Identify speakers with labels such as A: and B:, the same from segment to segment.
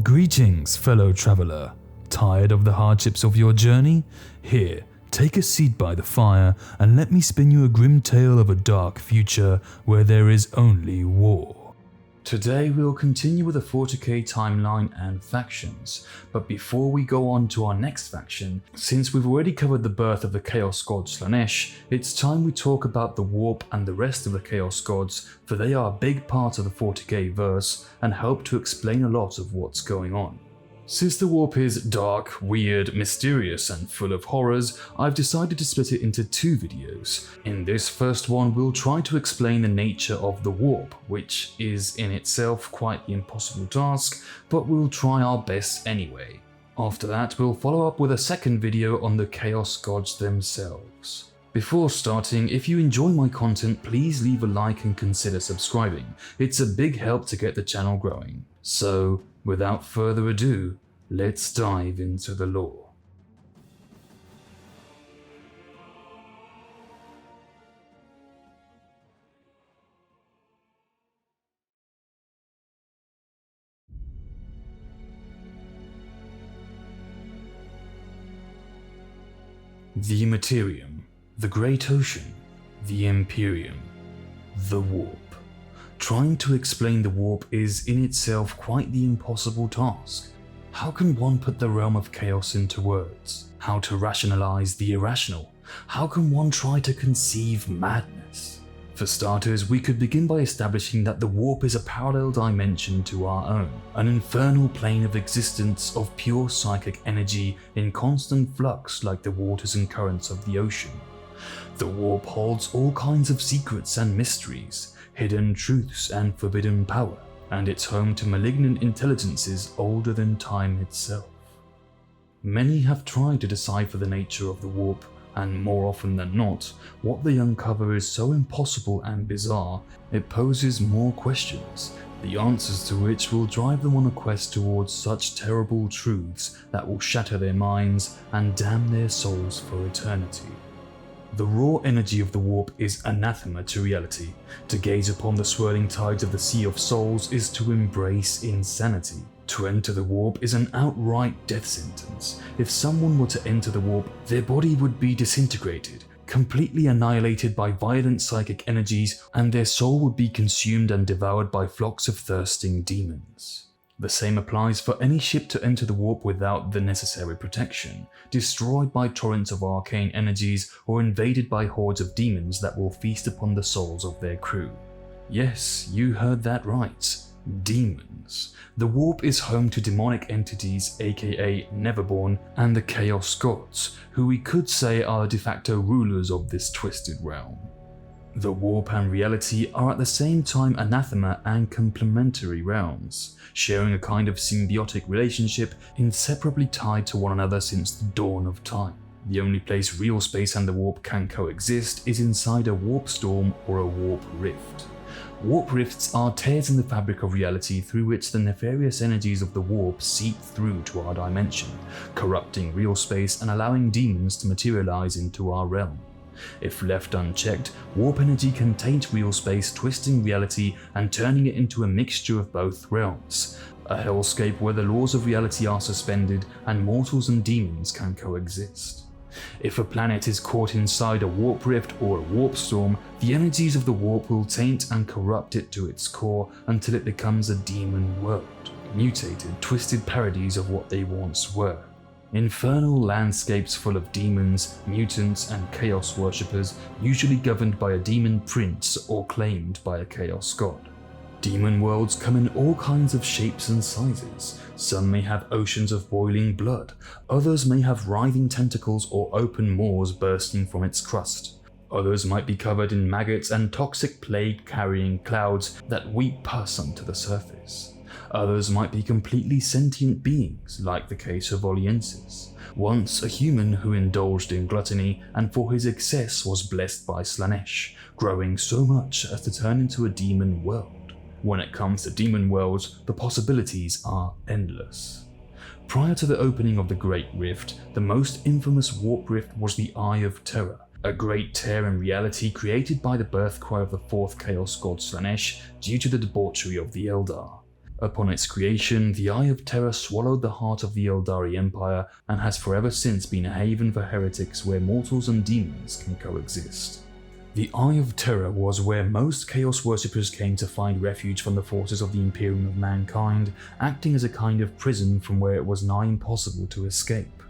A: Greetings, fellow traveler. Tired of the hardships of your journey? Here, take a seat by the fire and let me spin you a grim tale of a dark future where there is only war. Today we'll continue with the 40k timeline and factions, but before we go on to our next faction, since we've already covered the birth of the Chaos God Slaanesh, it's time we talk about the Warp and the rest of the Chaos Gods, for they are a big part of the 40k verse and help to explain a lot of what's going on. Since the Warp is dark, weird, mysterious and full of horrors, I've decided to split it into two videos. In this first one we'll try to explain the nature of the Warp, which is in itself quite the impossible task, but we'll try our best anyway. After that we'll follow up with a second video on the Chaos Gods themselves. Before starting, if you enjoy my content, please leave a like and consider subscribing. It's a big help to get the channel growing. So, without further ado, let's dive into the lore. The Immaterium, the Great Ocean, the Imperium, the Warp. Trying to explain the Warp is in itself quite the impossible task. How can one put the realm of chaos into words? How to rationalize the irrational? How can one try to conceive madness? For starters, we could begin by establishing that the Warp is a parallel dimension to our own, an infernal plane of existence of pure psychic energy in constant flux like the waters and currents of the ocean. The Warp holds all kinds of secrets and mysteries, hidden truths and forbidden power, and it's home to malignant intelligences older than time itself. Many have tried to decipher the nature of the Warp, and more often than not, what they uncover is so impossible and bizarre, it poses more questions, the answers to which will drive them on a quest towards such terrible truths that will shatter their minds and damn their souls for eternity. The raw energy of the Warp is anathema to reality. To gaze upon the swirling tides of the Sea of Souls is to embrace insanity. To enter the Warp is an outright death sentence. If someone were to enter the Warp, their body would be disintegrated, completely annihilated by violent psychic energies, and their soul would be consumed and devoured by flocks of thirsting demons. The same applies for any ship to enter the Warp without the necessary protection, destroyed by torrents of arcane energies or invaded by hordes of demons that will feast upon the souls of their crew. Yes, you heard that right. Demons. The Warp is home to demonic entities, aka Neverborn, and the Chaos Gods, who we could say are de facto rulers of this twisted realm. The Warp and reality are at the same time anathema and complementary realms, sharing a kind of symbiotic relationship inseparably tied to one another since the dawn of time. The only place real space and the Warp can coexist is inside a warp storm or a warp rift. Warp rifts are tears in the fabric of reality through which the nefarious energies of the Warp seep through to our dimension, corrupting real space and allowing demons to materialize into our realm. If left unchecked, warp energy can taint real space, twisting reality and turning it into a mixture of both realms, a hellscape where the laws of reality are suspended and mortals and demons can coexist. If a planet is caught inside a warp rift or a warp storm, the energies of the Warp will taint and corrupt it to its core until it becomes a demon world, mutated, twisted parodies of what they once were. Infernal landscapes full of demons, mutants, and chaos worshippers, usually governed by a demon prince or claimed by a chaos god. Demon worlds come in all kinds of shapes and sizes. Some may have oceans of boiling blood, others may have writhing tentacles or open maws bursting from its crust. Others might be covered in maggots and toxic plague-carrying clouds that weep pus onto the surface. Others might be completely sentient beings, like the case of Oliensis, once a human who indulged in gluttony and for his excess was blessed by Slaanesh, growing so much as to turn into a demon world. When it comes to demon worlds, the possibilities are endless. Prior to the opening of the Great Rift, the most infamous warp rift was the Eye of Terror, a great tear in reality created by the birth cry of the fourth Chaos God Slaanesh due to the debauchery of the Eldar. Upon its creation, the Eye of Terror swallowed the heart of the Eldari Empire and has forever since been a haven for heretics where mortals and demons can coexist. The Eye of Terror was where most Chaos worshippers came to find refuge from the forces of the Imperium of Mankind, acting as a kind of prison from where it was nigh impossible to escape.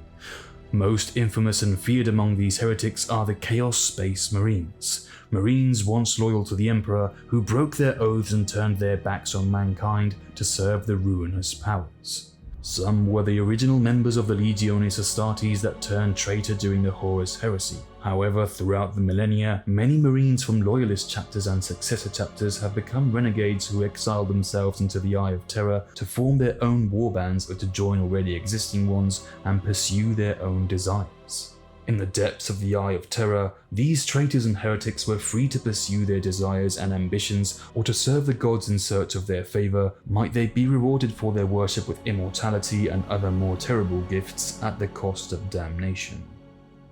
A: Most infamous and feared among these heretics are the Chaos Space Marines. Marines once loyal to the Emperor who broke their oaths and turned their backs on mankind to serve the ruinous powers. Some were the original members of the Legiones Astartes that turned traitor during the Horus Heresy. However, throughout the millennia, many Marines from Loyalist chapters and successor chapters have become renegades who exiled themselves into the Eye of Terror to form their own warbands or to join already existing ones and pursue their own desires. In the depths of the Eye of Terror, these traitors and heretics were free to pursue their desires and ambitions or to serve the gods in search of their favor, might they be rewarded for their worship with immortality and other more terrible gifts at the cost of damnation.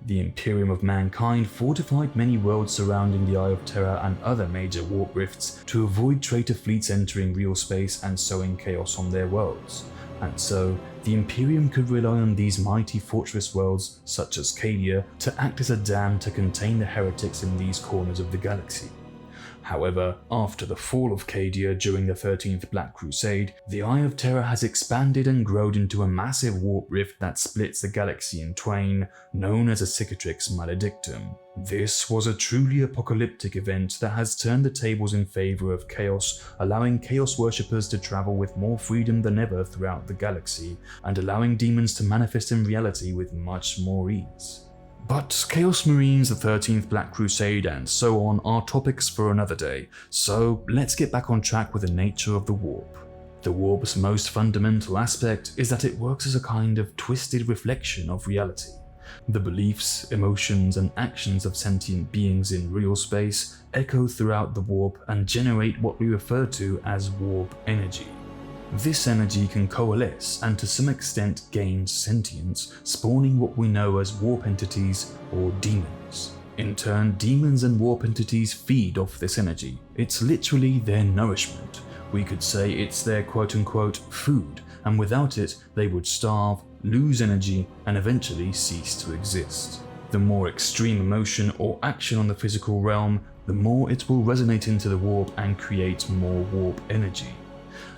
A: The Imperium of Mankind fortified many worlds surrounding the Eye of Terror and other major warp rifts to avoid traitor fleets entering real space and sowing chaos on their worlds. And so, the Imperium could rely on these mighty fortress worlds, such as Cadia, to act as a dam to contain the heretics in these corners of the galaxy. However, after the fall of Cadia during the 13th Black Crusade, the Eye of Terror has expanded and grown into a massive warp rift that splits the galaxy in twain, known as a Cicatrix Maledictum. This was a truly apocalyptic event that has turned the tables in favor of chaos, allowing chaos worshippers to travel with more freedom than ever throughout the galaxy, and allowing demons to manifest in reality with much more ease. But Chaos Marines, the 13th Black Crusade, and so on are topics for another day, so let's get back on track with the nature of the warp. The warp's most fundamental aspect is that it works as a kind of twisted reflection of reality. The beliefs, emotions, and actions of sentient beings in real space echo throughout the warp and generate what we refer to as warp energy. This energy can coalesce and to some extent gain sentience, spawning what we know as warp entities or demons. In turn, demons and warp entities feed off this energy. It's literally their nourishment. We could say it's their quote-unquote food, and without it, they would starve, lose energy, and eventually cease to exist. The more extreme emotion or action on the physical realm, the more it will resonate into the warp and create more warp energy.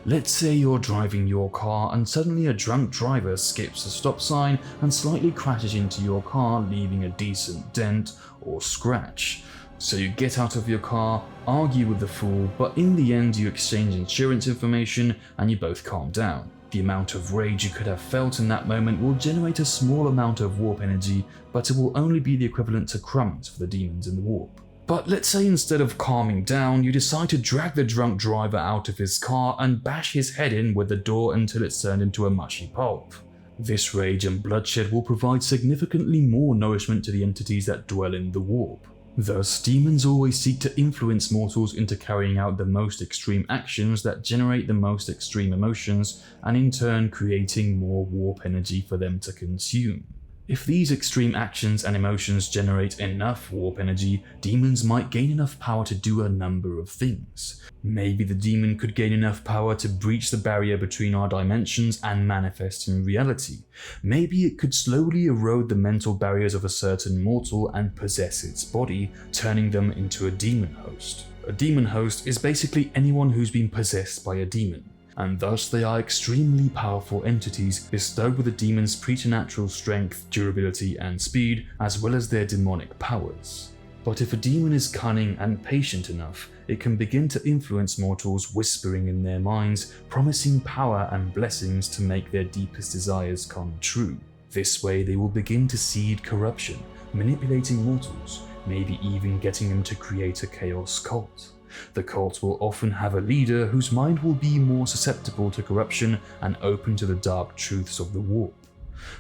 A: Let's say you're driving your car and suddenly a drunk driver skips a stop sign and slightly crashes into your car, leaving a decent dent or scratch. So you get out of your car, argue with the fool, but in the end you exchange insurance information and you both calm down. The amount of rage you could have felt in that moment will generate a small amount of warp energy, but it will only be the equivalent to crumbs for the demons in the warp. But let's say instead of calming down, you decide to drag the drunk driver out of his car and bash his head in with the door until it's turned into a mushy pulp. This rage and bloodshed will provide significantly more nourishment to the entities that dwell in the warp. Thus, demons always seek to influence mortals into carrying out the most extreme actions that generate the most extreme emotions, and in turn creating more warp energy for them to consume. If these extreme actions and emotions generate enough warp energy, demons might gain enough power to do a number of things. Maybe the demon could gain enough power to breach the barrier between our dimensions and manifest in reality. Maybe it could slowly erode the mental barriers of a certain mortal and possess its body, turning them into a demon host. A demon host is basically anyone who's been possessed by a demon, and thus they are extremely powerful entities bestowed with a demon's preternatural strength, durability, and speed, as well as their demonic powers. But if a demon is cunning and patient enough, it can begin to influence mortals, whispering in their minds, promising power and blessings to make their deepest desires come true. This way they will begin to seed corruption, manipulating mortals, maybe even getting them to create a chaos cult. The cult will often have a leader whose mind will be more susceptible to corruption and open to the dark truths of the warp.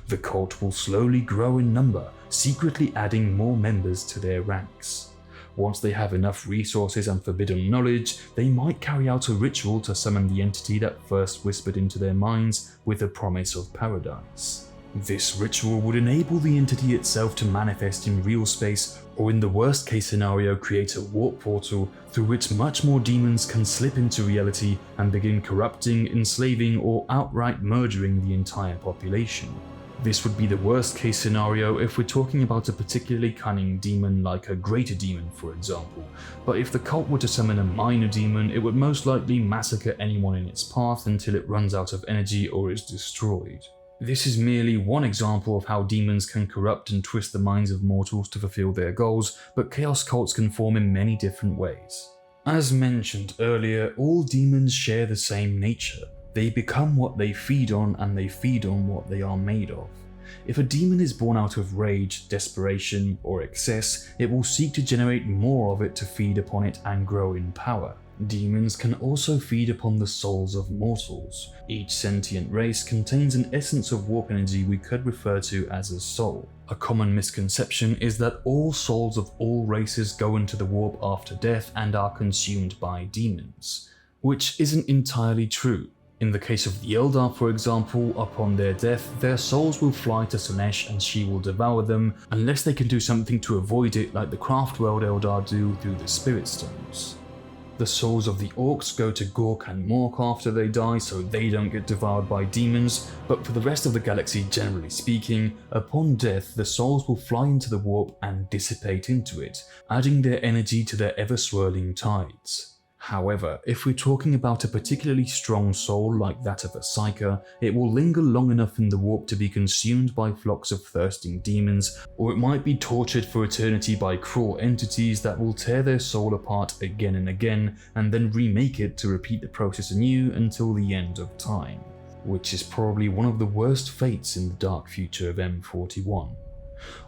A: The cult will slowly grow in number, secretly adding more members to their ranks. Once they have enough resources and forbidden knowledge, they might carry out a ritual to summon the entity that first whispered into their minds with the promise of paradise. This ritual would enable the entity itself to manifest in real space, or in the worst case scenario create a warp portal through which much more demons can slip into reality and begin corrupting, enslaving, or outright murdering the entire population. This would be the worst case scenario if we're talking about a particularly cunning demon like a greater demon, for example, but if the cult were to summon a minor demon, it would most likely massacre anyone in its path until it runs out of energy or is destroyed. This is merely one example of how demons can corrupt and twist the minds of mortals to fulfill their goals, but chaos cults can form in many different ways. As mentioned earlier, all demons share the same nature. They become what they feed on, and they feed on what they are made of. If a demon is born out of rage, desperation, or excess, it will seek to generate more of it to feed upon it and grow in power. Demons can also feed upon the souls of mortals. Each sentient race contains an essence of warp energy we could refer to as a soul. A common misconception is that all souls of all races go into the warp after death and are consumed by demons, which isn't entirely true. In the case of the Eldar, for example, upon their death, their souls will fly to Slaanesh and she will devour them, unless they can do something to avoid it like the Craftworld Eldar do through the Spirit Stones. The souls of the Orcs go to Gork and Mork after they die, so they don't get devoured by demons, but for the rest of the galaxy, generally speaking, upon death the souls will fly into the warp and dissipate into it, adding their energy to their ever-swirling tides. However, if we're talking about a particularly strong soul like that of a Psyker, it will linger long enough in the warp to be consumed by flocks of thirsting demons, or it might be tortured for eternity by cruel entities that will tear their soul apart again and again, and then remake it to repeat the process anew until the end of time, which is probably one of the worst fates in the dark future of M41.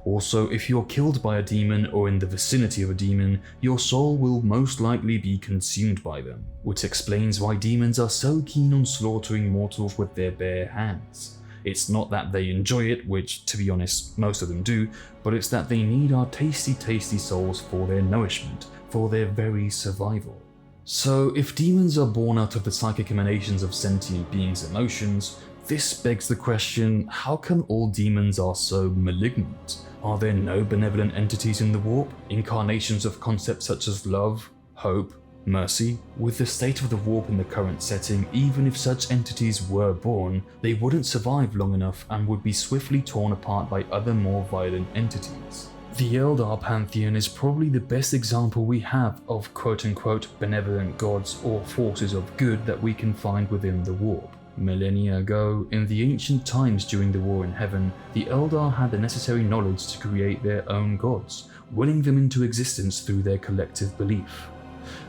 A: Also, if you're killed by a demon or in the vicinity of a demon, your soul will most likely be consumed by them, which explains why demons are so keen on slaughtering mortals with their bare hands. It's not that they enjoy it, which to be honest most of them do, but it's that they need our tasty souls for their nourishment, for their very survival. So if demons are born out of the psychic emanations of sentient beings' emotions, this begs the question, how come all demons are so malignant? Are there no benevolent entities in the warp? Incarnations of concepts such as love, hope, mercy? With the state of the warp in the current setting, even if such entities were born, they wouldn't survive long enough and would be swiftly torn apart by other more violent entities. The Eldar pantheon is probably the best example we have of quote-unquote benevolent gods or forces of good that we can find within the warp. Millennia ago, in the ancient times during the War in Heaven, the Eldar had the necessary knowledge to create their own gods, willing them into existence through their collective belief.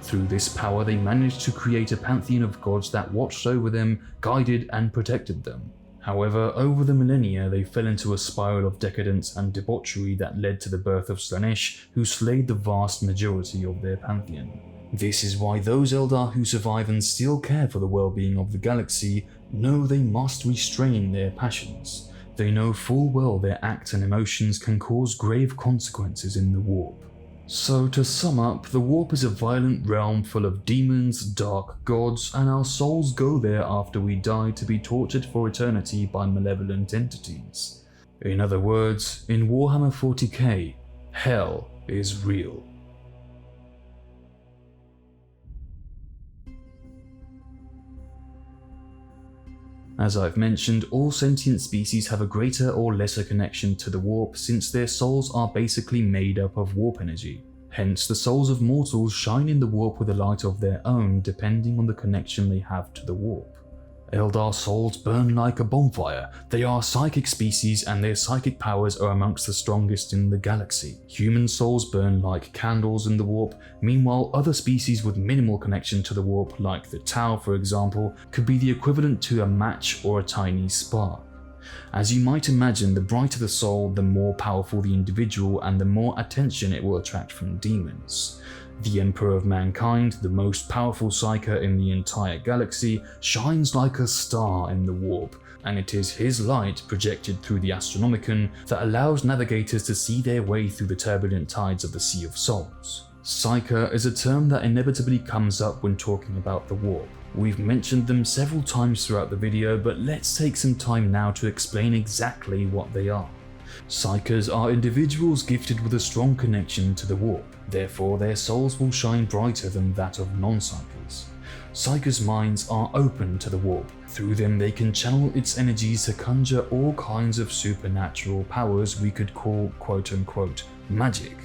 A: Through this power they managed to create a pantheon of gods that watched over them, guided and protected them. However, over the millennia they fell into a spiral of decadence and debauchery that led to the birth of Slaanesh, who slayed the vast majority of their pantheon. This is why those Eldar who survive and still care for the well-being of the galaxy know they must restrain their passions. They know full well their acts and emotions can cause grave consequences in the warp. So to sum up, the warp is a violent realm full of demons, dark gods, and our souls go there after we die to be tortured for eternity by malevolent entities. In other words, in Warhammer 40k, hell is real. As I've mentioned, all sentient species have a greater or lesser connection to the warp since their souls are basically made up of warp energy. Hence, the souls of mortals shine in the warp with a light of their own depending on the connection they have to the warp. Eldar souls burn like a bonfire. They are psychic species and their psychic powers are amongst the strongest in the galaxy. Human souls burn like candles in the warp. Meanwhile, other species with minimal connection to the warp, like the Tau for example, could be the equivalent to a match or a tiny spark. As you might imagine, the brighter the soul, the more powerful the individual and the more attention it will attract from demons. The Emperor of Mankind, the most powerful Psyker in the entire galaxy, shines like a star in the warp, and it is his light projected through the Astronomicon that allows navigators to see their way through the turbulent tides of the Sea of Souls. Psyker is a term that inevitably comes up when talking about the warp. We've mentioned them several times throughout the video, but let's take some time now to explain exactly what they are. Psykers are individuals gifted with a strong connection to the warp, therefore their souls will shine brighter than that of non-Psykers. Psykers' minds are open to the warp. Through them they can channel its energies to conjure all kinds of supernatural powers we could call quote-unquote magic.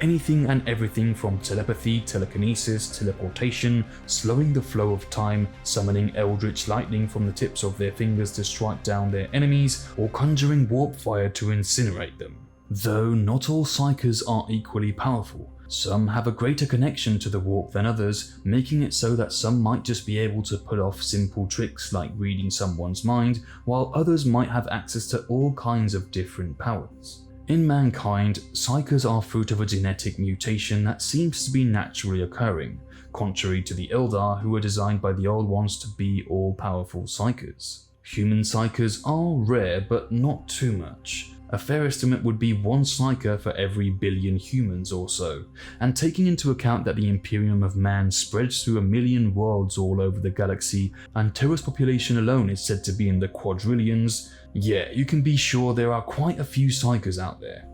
A: Anything and everything from telepathy, telekinesis, teleportation, slowing the flow of time, summoning eldritch lightning from the tips of their fingers to strike down their enemies, or conjuring warp fire to incinerate them. Though not all Psykers are equally powerful. Some have a greater connection to the warp than others, making it so that some might just be able to pull off simple tricks like reading someone's mind, while others might have access to all kinds of different powers. In mankind, Psykers are fruit of a genetic mutation that seems to be naturally occurring, contrary to the Eldar who were designed by the Old Ones to be all-powerful Psykers. Human Psykers are rare, but not too much. A fair estimate would be one Psyker for every billion humans or so, and taking into account that the Imperium of Man spreads through 1 million worlds all over the galaxy, and Terra's population alone is said to be in the quadrillions, yeah, you can be sure there are quite a few Psykers out there.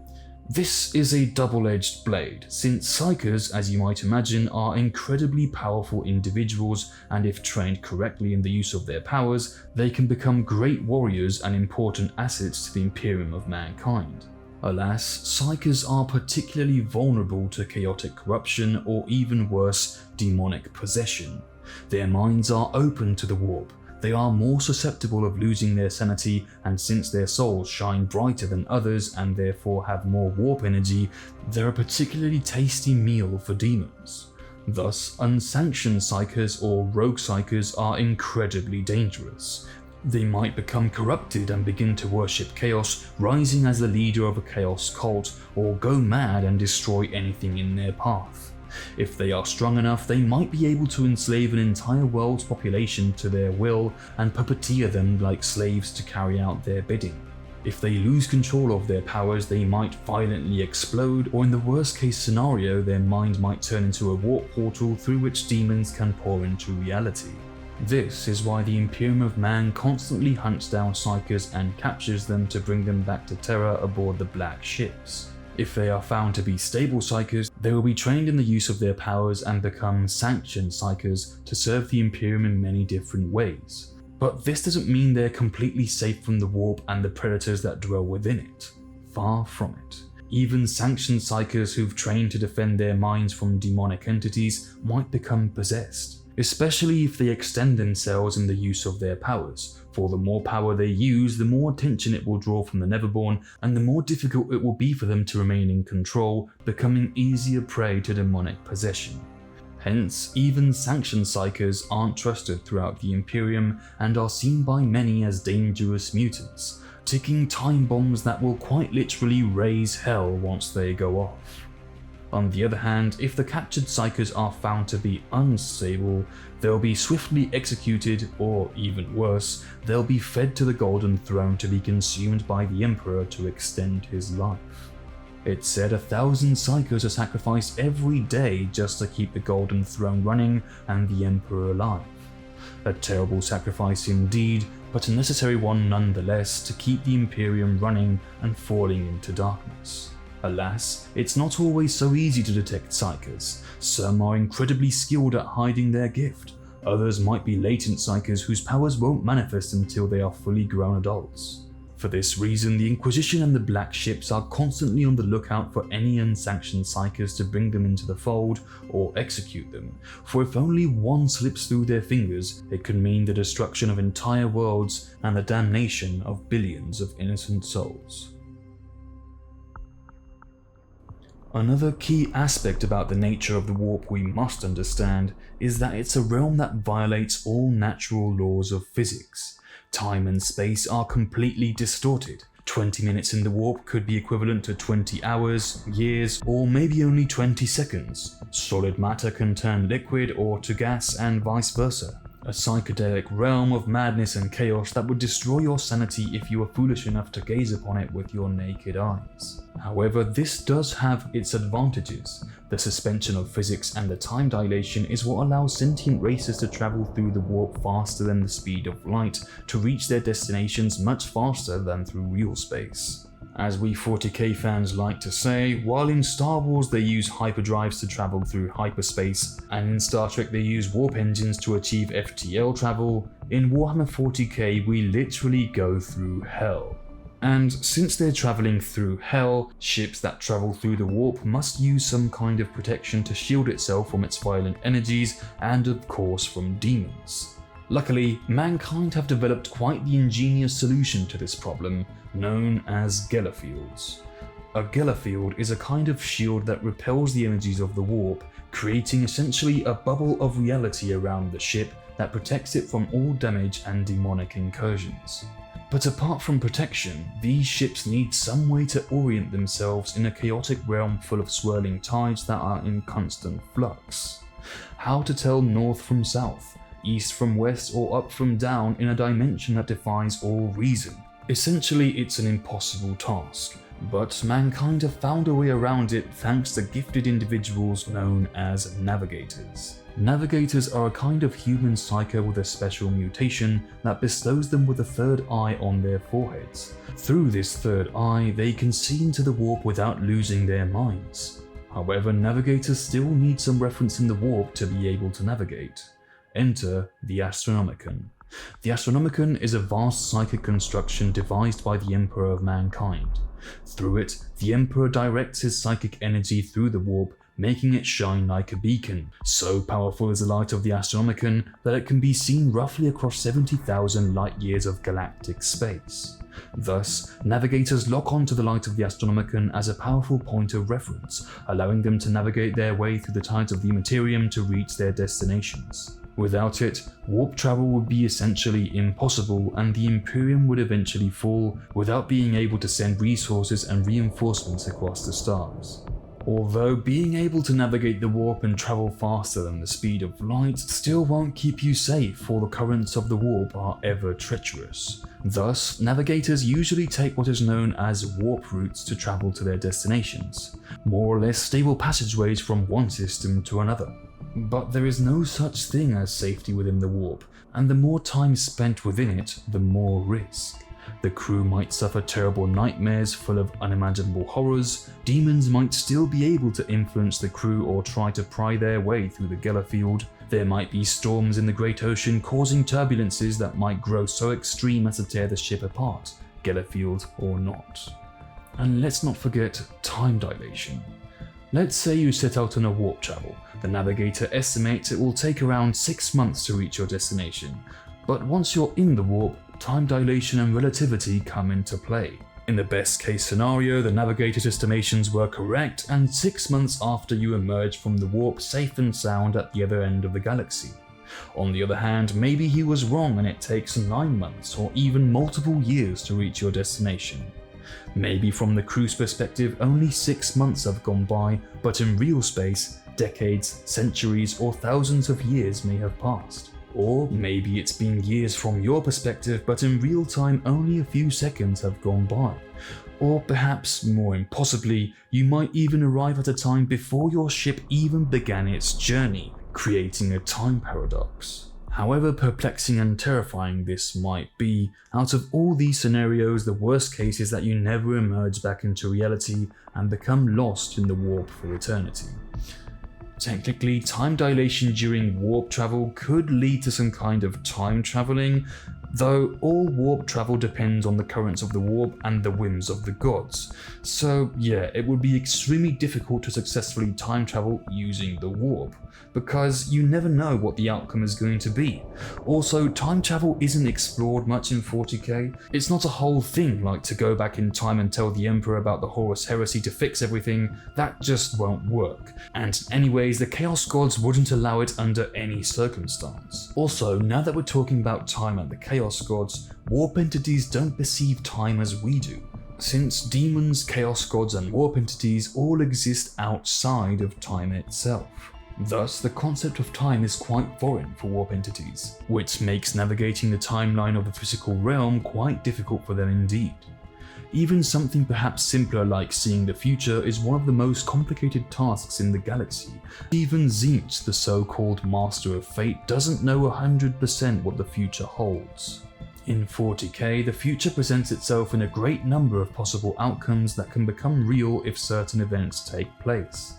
A: This is a double-edged blade, since Psykers, as you might imagine, are incredibly powerful individuals, and if trained correctly in the use of their powers, they can become great warriors and important assets to the Imperium of Mankind. Alas, Psykers are particularly vulnerable to chaotic corruption or even worse, demonic possession. Their minds are open to the warp. They are more susceptible of losing their sanity, and since their souls shine brighter than others and therefore have more warp energy, they're a particularly tasty meal for demons. Thus, unsanctioned Psykers or rogue Psykers are incredibly dangerous. They might become corrupted and begin to worship chaos, rising as the leader of a chaos cult, or go mad and destroy anything in their path. If they are strong enough, they might be able to enslave an entire world's population to their will and puppeteer them like slaves to carry out their bidding. If they lose control of their powers, they might violently explode, or in the worst case scenario, their mind might turn into a warp portal through which demons can pour into reality. This is why the Imperium of Man constantly hunts down Psykers and captures them to bring them back to Terra aboard the Black Ships. If they are found to be stable Psykers, they will be trained in the use of their powers and become sanctioned Psykers to serve the Imperium in many different ways. But this doesn't mean they're completely safe from the warp and the predators that dwell within it. Far from it. Even sanctioned Psykers who've trained to defend their minds from demonic entities might become possessed, especially if they extend themselves in the use of their powers. For the more power they use, the more attention it will draw from the Neverborn, and the more difficult it will be for them to remain in control, becoming easier prey to demonic possession. Hence, even sanctioned Psykers aren't trusted throughout the Imperium and are seen by many as dangerous mutants, ticking time bombs that will quite literally raise hell once they go off. On the other hand, if the captured Psykers are found to be unstable, they'll be swiftly executed, or even worse, they'll be fed to the Golden Throne to be consumed by the Emperor to extend his life. It's said 1,000 Psykers are sacrificed every day just to keep the Golden Throne running and the Emperor alive. A terrible sacrifice indeed, but a necessary one nonetheless to keep the Imperium running and falling into darkness. Alas, it's not always so easy to detect Psykers. Some are incredibly skilled at hiding their gift. Others might be latent Psykers whose powers won't manifest until they are fully grown adults. For this reason, the Inquisition and the Black Ships are constantly on the lookout for any unsanctioned Psykers to bring them into the fold or execute them, for if only one slips through their fingers, it could mean the destruction of entire worlds and the damnation of billions of innocent souls. Another key aspect about the nature of the warp we must understand is that it's a realm that violates all natural laws of physics. Time and space are completely distorted. 20 minutes in the warp could be equivalent to 20 hours, years, or maybe only 20 seconds. Solid matter can turn liquid or to gas and vice versa. a psychedelic realm of madness and chaos that would destroy your sanity if you were foolish enough to gaze upon it with your naked eyes. However, this does have its advantages. The suspension of physics and the time dilation is what allows sentient races to travel through the warp faster than the speed of light to reach their destinations much faster than through real space. As we 40k fans like to say, while in Star Wars they use hyperdrives to travel through hyperspace, and in Star Trek they use warp engines to achieve FTL travel, in Warhammer 40k we literally go through hell. And since they're travelling through hell, ships that travel through the warp must use some kind of protection to shield itself from its violent energies and of course from demons. Luckily, mankind have developed quite the ingenious solution to this problem, known as Gellerfields. A Gellerfield is a kind of shield that repels the energies of the warp, creating essentially a bubble of reality around the ship that protects it from all damage and demonic incursions. But apart from protection, these ships need some way to orient themselves in a chaotic realm full of swirling tides that are in constant flux. How to tell north from south, east from west, or up from down in a dimension that defies all reason? Essentially, it's an impossible task, but mankind have found a way around it thanks to gifted individuals known as navigators. Navigators are a kind of human psyker with a special mutation that bestows them with a third eye on their foreheads. Through this third eye, they can see into the warp without losing their minds. However, navigators still need some reference in the warp to be able to navigate. Enter the Astronomicon. The Astronomicon is a vast psychic construction devised by the Emperor of Mankind. Through it, the Emperor directs his psychic energy through the warp, making it shine like a beacon. So powerful is the light of the Astronomicon that it can be seen roughly across 70,000 light-years of galactic space. Thus, navigators lock onto the light of the Astronomicon as a powerful point of reference, allowing them to navigate their way through the tides of the Immaterium to reach their destinations. Without it, warp travel would be essentially impossible, and the Imperium would eventually fall without being able to send resources and reinforcements across the stars. Although being able to navigate the warp and travel faster than the speed of light still won't keep you safe, for the currents of the warp are ever treacherous. Thus, navigators usually take what is known as warp routes to travel to their destinations, more or less stable passageways from one system to another. But there is no such thing as safety within the warp, and the more time spent within it, the more risk. The crew might suffer terrible nightmares full of unimaginable horrors, demons might still be able to influence the crew or try to pry their way through the Gellerfield, there might be storms in the Great Ocean causing turbulences that might grow so extreme as to tear the ship apart, Gellerfield or not. And let's not forget time dilation. Let's say you set out on a warp travel. The navigator estimates it will take around 6 months to reach your destination, but once you're in the warp, time dilation and relativity come into play. In the best case scenario, the navigator's estimations were correct, and 6 months after you emerge from the warp safe and sound at the other end of the galaxy. On the other hand, maybe he was wrong and it takes 9 months or even multiple years to reach your destination. Maybe from the crew's perspective only 6 months have gone by, but in real space, decades, centuries or thousands of years may have passed. Or maybe it's been years from your perspective, but in real time only a few seconds have gone by. Or perhaps, more impossibly, you might even arrive at a time before your ship even began its journey, creating a time paradox. However perplexing and terrifying this might be, out of all these scenarios, the worst case is that you never emerge back into reality and become lost in the warp for eternity. Technically, time dilation during warp travel could lead to some kind of time traveling, though all warp travel depends on the currents of the warp and the whims of the gods. So yeah, it would be extremely difficult to successfully time travel using the warp, because you never know what the outcome is going to be. Also, time travel isn't explored much in 40k. It's not a whole thing like to go back in time and tell the Emperor about the Horus heresy to fix everything. That just won't work. And anyways, the Chaos Gods wouldn't allow it under any circumstance. Also, now that we're talking about time and the Chaos Gods, warp entities don't perceive time as we do, since demons, Chaos Gods and warp entities all exist outside of time itself. Thus, the concept of time is quite foreign for warp entities, which makes navigating the timeline of the physical realm quite difficult for them indeed. Even something perhaps simpler like seeing the future is one of the most complicated tasks in the galaxy. Even Tzeentch, the so-called Master of Fate, doesn't know 100% what the future holds. In 40k, the future presents itself in a great number of possible outcomes that can become real if certain events take place.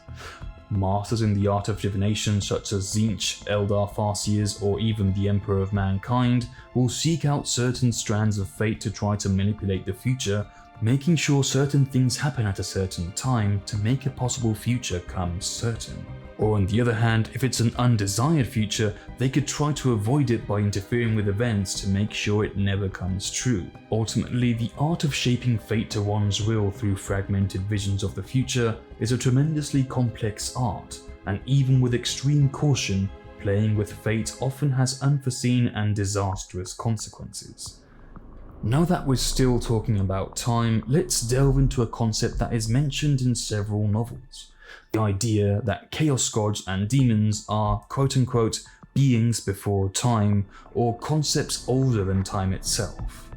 A: Masters in the art of divination such as Tzeentch, Eldar Farseers, or even the Emperor of Mankind will seek out certain strands of fate to try to manipulate the future, making sure certain things happen at a certain time to make a possible future come certain. Or on the other hand, if it's an undesired future, they could try to avoid it by interfering with events to make sure it never comes true. Ultimately, the art of shaping fate to one's will through fragmented visions of the future is a tremendously complex art, and even with extreme caution, playing with fate often has unforeseen and disastrous consequences. Now that we're still talking about time, let's delve into a concept that is mentioned in several novels. The idea that chaos gods and demons are quote-unquote beings before time, or concepts older than time itself.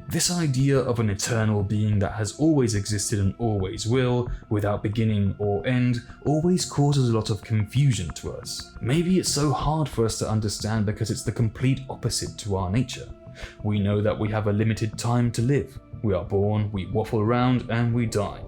A: This idea of an eternal being that has always existed and always will, without beginning or end, always causes a lot of confusion to us. Maybe it's so hard for us to understand because it's the complete opposite to our nature. We know that we have a limited time to live. We are born, we waffle around, and we die.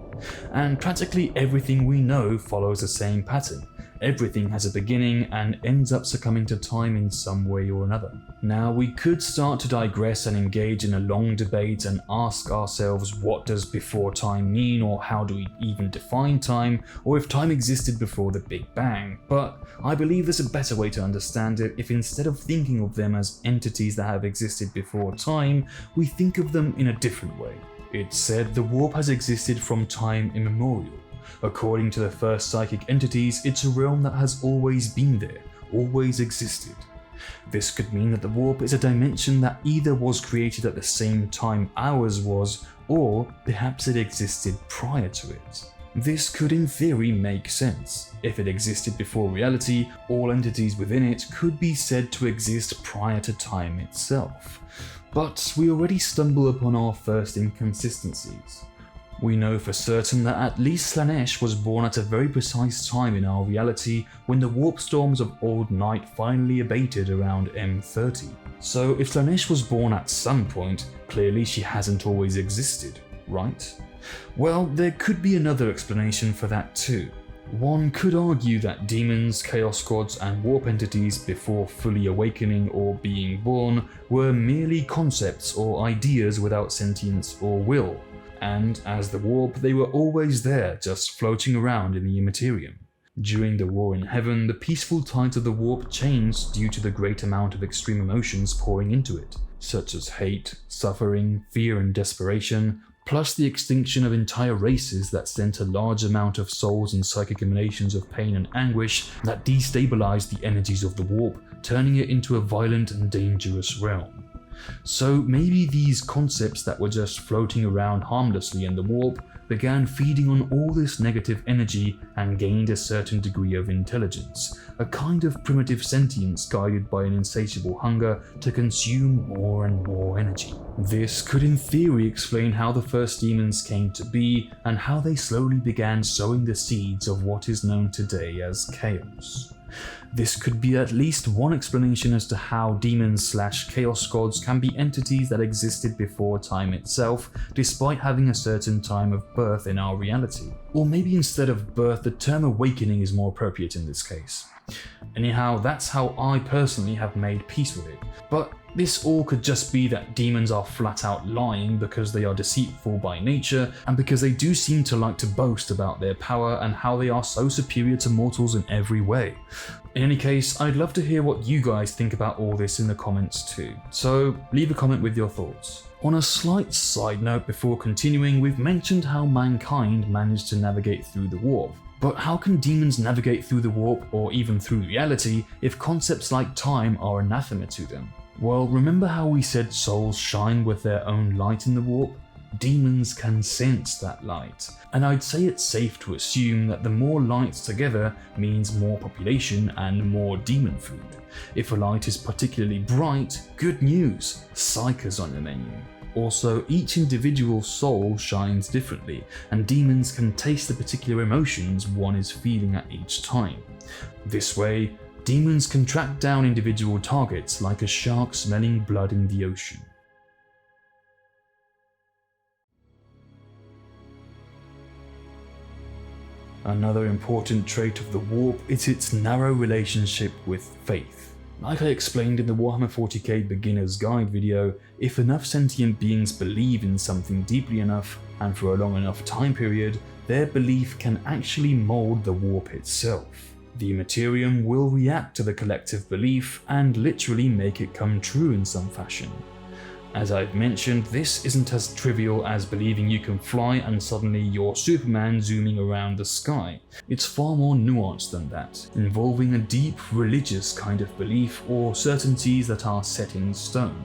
A: And practically everything we know follows the same pattern. Everything has a beginning and ends up succumbing to time in some way or another. Now, we could start to digress and engage in a long debate and ask ourselves, what does before time mean, or how do we even define time, or if time existed before the Big Bang. But I believe there's a better way to understand it if instead of thinking of them as entities that have existed before time, we think of them in a different way. It's said the warp has existed from time immemorial. According to the first psychic entities, it's a realm that has always been there, always existed. This could mean that the warp is a dimension that either was created at the same time ours was, or perhaps it existed prior to it. This could in theory make sense. If it existed before reality, all entities within it could be said to exist prior to time itself. But we already stumble upon our first inconsistencies. We know for certain that at least Slaanesh was born at a very precise time in our reality when the warp storms of Old Night finally abated around M30. So if Slaanesh was born at some point, clearly she hasn't always existed, right? Well, there could be another explanation for that too. One could argue that demons, chaos gods, and warp entities before fully awakening or being born were merely concepts or ideas without sentience or will. And as the warp, they were always there, just floating around in the Immaterium. During the War in Heaven, the peaceful tides of the warp changed due to the great amount of extreme emotions pouring into it, such as hate, suffering, fear and desperation, plus the extinction of entire races that sent a large amount of souls and psychic emanations of pain and anguish that destabilized the energies of the warp, turning it into a violent and dangerous realm. So maybe these concepts that were just floating around harmlessly in the warp began feeding on all this negative energy and gained a certain degree of intelligence, a kind of primitive sentience guided by an insatiable hunger to consume more and more energy. This could in theory explain how the first demons came to be and how they slowly began sowing the seeds of what is known today as chaos. This could be at least one explanation as to how demons/chaos gods can be entities that existed before time itself, despite having a certain time of birth in our reality. Or maybe instead of birth, the term awakening is more appropriate in this case. Anyhow, that's how I personally have made peace with it. But this all could just be that demons are flat out lying because they are deceitful by nature, and because they do seem to like to boast about their power and how they are so superior to mortals in every way. In any case, I'd love to hear what you guys think about all this in the comments too, so leave a comment with your thoughts. On a slight side note before continuing, we've mentioned how mankind managed to navigate through the warp. But how can demons navigate through the warp or even through reality if concepts like time are anathema to them? Well, remember how we said souls shine with their own light in the warp? demons can sense that light, and I'd say it's safe to assume that the more lights together means more population and more demon food. If a light is particularly bright, good news, Psykers on the menu. Also, each individual soul shines differently, and demons can taste the particular emotions one is feeling at each time. This way, demons can track down individual targets like a shark smelling blood in the ocean. Another important trait of the warp is its narrow relationship with faith. Like I explained in the Warhammer 40k Beginner's Guide video, if enough sentient beings believe in something deeply enough and for a long enough time period, their belief can actually mold the warp itself. The Immaterium will react to the collective belief and literally make it come true in some fashion. As I've mentioned, this isn't as trivial as believing you can fly and suddenly you're Superman zooming around the sky. It's far more nuanced than that, involving a deep religious kind of belief or certainties that are set in stone,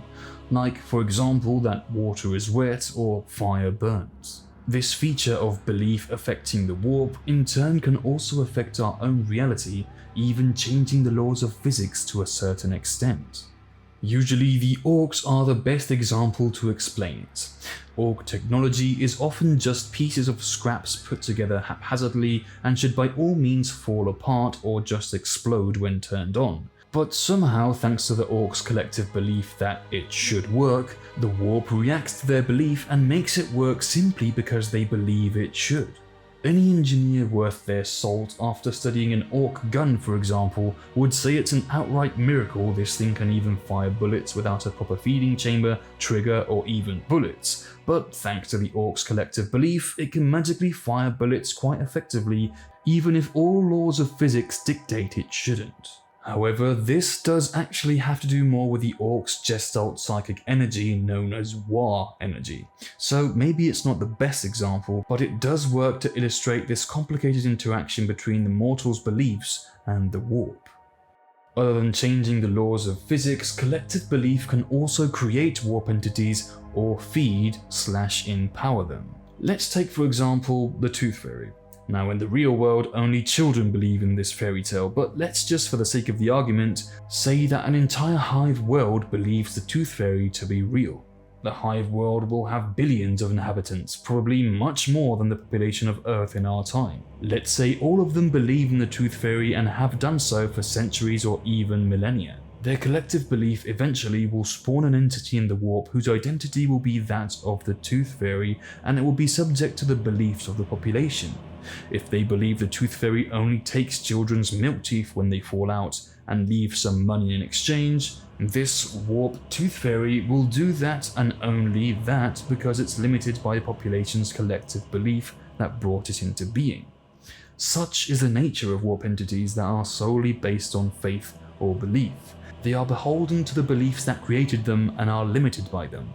A: like for example that water is wet or fire burns. This feature of belief affecting the warp in turn can also affect our own reality, even changing the laws of physics to a certain extent. Usually the orcs are the best example to explain it. Orc technology is often just pieces of scraps put together haphazardly and should by all means fall apart or just explode when turned on. But somehow, thanks to the orcs' collective belief that it should work, the warp reacts to their belief and makes it work simply because they believe it should. Any engineer worth their salt after studying an orc gun, for example, would say it's an outright miracle this thing can even fire bullets without a proper feeding chamber, trigger, or even bullets. But thanks to the orcs' collective belief, it can magically fire bullets quite effectively, even if all laws of physics dictate it shouldn't. However, this does actually have to do more with the orcs' gestalt psychic energy known as War energy, so maybe it's not the best example, but it does work to illustrate this complicated interaction between the mortal's beliefs and the warp. Other than changing the laws of physics, collective belief can also create warp entities or feed/empower them. Let's take for example the Tooth Fairy. Now in the real world, only children believe in this fairy tale, but let's just for the sake of the argument, say that an entire hive world believes the Tooth Fairy to be real. The hive world will have billions of inhabitants, probably much more than the population of Earth in our time. Let's say all of them believe in the Tooth Fairy and have done so for centuries or even millennia. Their collective belief eventually will spawn an entity in the warp whose identity will be that of the Tooth Fairy, and it will be subject to the beliefs of the population. If they believe the Tooth Fairy only takes children's milk teeth when they fall out and leaves some money in exchange, this warp Tooth Fairy will do that and only that because it's limited by the population's collective belief that brought it into being. Such is the nature of warp entities that are solely based on faith or belief. They are beholden to the beliefs that created them and are limited by them.